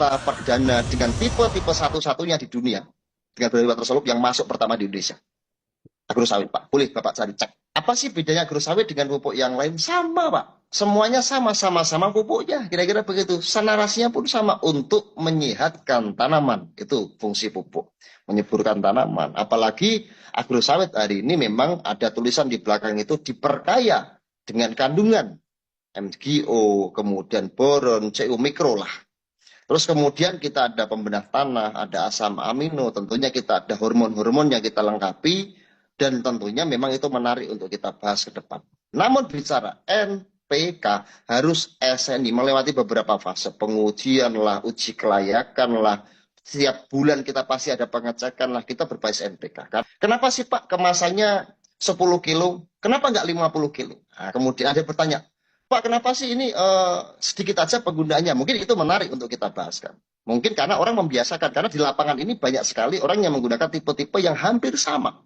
wisata perdana dengan tipe-tipe satu-satunya di dunia dengan beberapa tersolup yang masuk pertama di Indonesia. Agrosawit, Pak. Boleh Bapak cari cek. Apa sih bedanya agrosawit dengan pupuk yang lain? Sama, Pak. Semuanya sama-sama pupuknya. Kira-kira begitu. Narasinya pun sama untuk menyehatkan tanaman. Itu fungsi pupuk. Menyuburkan tanaman. Apalagi agrosawit hari ini memang ada tulisan di belakang itu diperkaya dengan kandungan MGO, kemudian boron, CU mikro lah. Terus kemudian kita ada pembedah tanah, ada asam amino, tentunya kita ada hormon-hormon yang kita lengkapi, dan tentunya memang itu menarik untuk kita bahas ke depan. Namun bicara NPK harus SNI melewati beberapa fase, pengujian lah, uji kelayakan lah, setiap bulan kita pasti ada pengecekan lah, kita berbasis NPK. Kenapa sih Pak kemasannya 10 kilo, kenapa nggak 50 kilo? Nah, kemudian ada bertanya, Pak, kenapa sih ini sedikit aja penggunaannya? Mungkin itu menarik untuk kita bahaskan. Mungkin karena orang membiasakan, karena di lapangan ini banyak sekali orang yang menggunakan tipe-tipe yang hampir sama.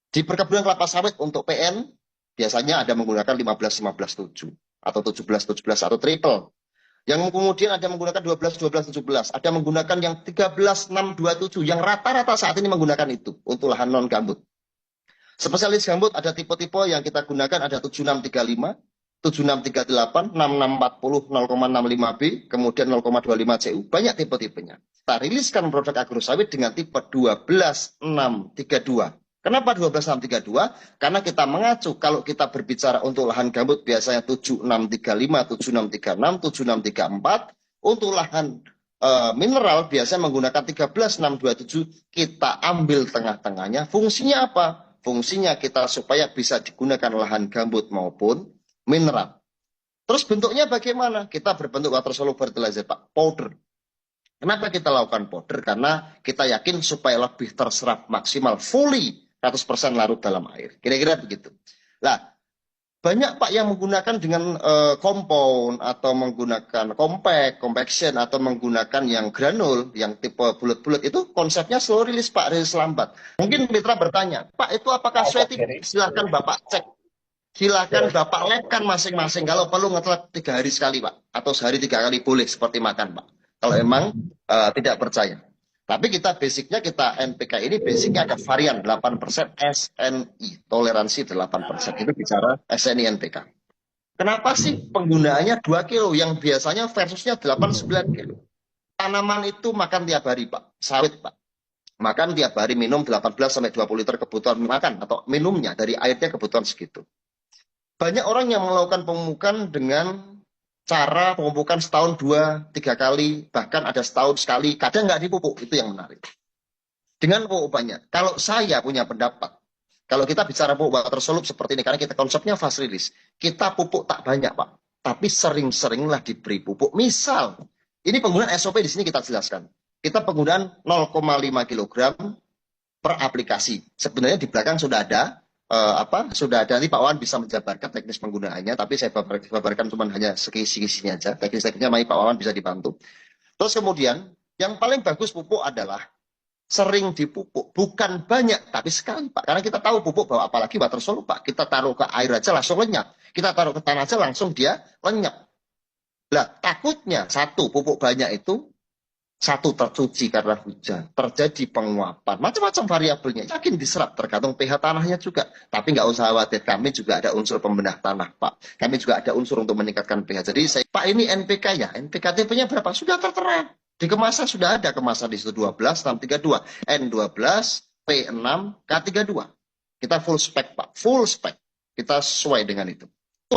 Di perkebunan kelapa sawit untuk PN, biasanya ada menggunakan 15-15-7, atau 17-17, atau triple. Yang kemudian ada menggunakan 12-12-17, ada menggunakan yang 13-6-27, yang rata-rata saat ini menggunakan itu untuk lahan non-gambut. Spesialis gambut ada tipe-tipe yang kita gunakan, ada 7635, 7638, 6640, 0,65B, kemudian 0,25 CU. Banyak tipe-tipenya. Kita riliskan produk agrosawit dengan tipe 12632. Kenapa 12632? Karena kita mengacu kalau kita berbicara untuk lahan gambut biasanya 7635, 7636, 7634. Untuk lahan mineral biasanya menggunakan 13627. Kita ambil tengah-tengahnya. Fungsinya apa? Fungsinya kita supaya bisa digunakan lahan gambut maupun mineral. Terus bentuknya bagaimana? Kita berbentuk water soluble fertilizer, Pak, powder. Kenapa kita lakukan powder? Karena kita yakin supaya lebih terserap maksimal, fully 100% larut dalam air. Kira-kira begitu. Nah, banyak Pak yang menggunakan dengan compound atau menggunakan compaction atau menggunakan yang granul, yang tipe bulat-bulat, itu konsepnya slow release Pak, rilis lambat. Mungkin mitra bertanya, Pak itu apakah sweating? Silahkan Bapak cek. Silakan Bapak labkan masing-masing. Kalau perlu ngetelap 3 hari sekali Pak, atau sehari 3 kali boleh seperti makan Pak. Kalau emang tidak percaya. Tapi kita basicnya kita NPK ini basicnya ada varian 8% SNI, toleransi 8%. Itu bicara SNI NPK. Kenapa sih penggunaannya 2 kilo yang biasanya versusnya 8-9 kilo? Tanaman itu makan tiap hari Pak, sawit Pak. Makan tiap hari minum 18-20 liter kebutuhan makan atau minumnya dari airnya kebutuhan segitu. Banyak orang yang melakukan pemupukan dengan cara pemupukan setahun 2-3 kali, bahkan ada setahun sekali, kadang nggak dipupuk, itu yang menarik. Dengan pupuk banyak, kalau saya punya pendapat, kalau kita bicara pupuk water soluble seperti ini, karena kita konsepnya fast release, kita pupuk tak banyak Pak, tapi sering-seringlah diberi pupuk. Misal, ini penggunaan SOP di sini kita jelaskan. Kita penggunaan 0,5 kg per aplikasi. Sebenarnya di belakang sudah ada, sudah ada, nanti Pak Wawan bisa menjabarkan teknis penggunaannya, tapi saya babarkan cuma hanya sekisi-kisinya aja. Teknis-teknisnya Pak Wawan bisa dibantu. Terus kemudian yang paling bagus pupuk adalah sering dipupuk, bukan banyak tapi sekali Pak, karena kita tahu pupuk bahwa apalagi water soluble Pak, kita taruh ke air aja langsung lenyap, kita taruh ke tanah aja langsung dia lenyap. Lah takutnya satu, pupuk banyak itu satu tercuci karena hujan, terjadi penguapan, macam-macam variabelnya, yakin diserap, tergantung pH tanahnya juga. Tapi nggak usah khawatir, kami juga ada unsur pembenah tanah, Pak. Kami juga ada unsur untuk meningkatkan pH. Jadi, Pak ini NPK ya, NPK tipenya berapa? Sudah tertera. Di kemasan sudah ada kemasan di situ 12-632, N12, P6, K32. Kita full spec, Pak, full spec. Kita sesuai dengan itu.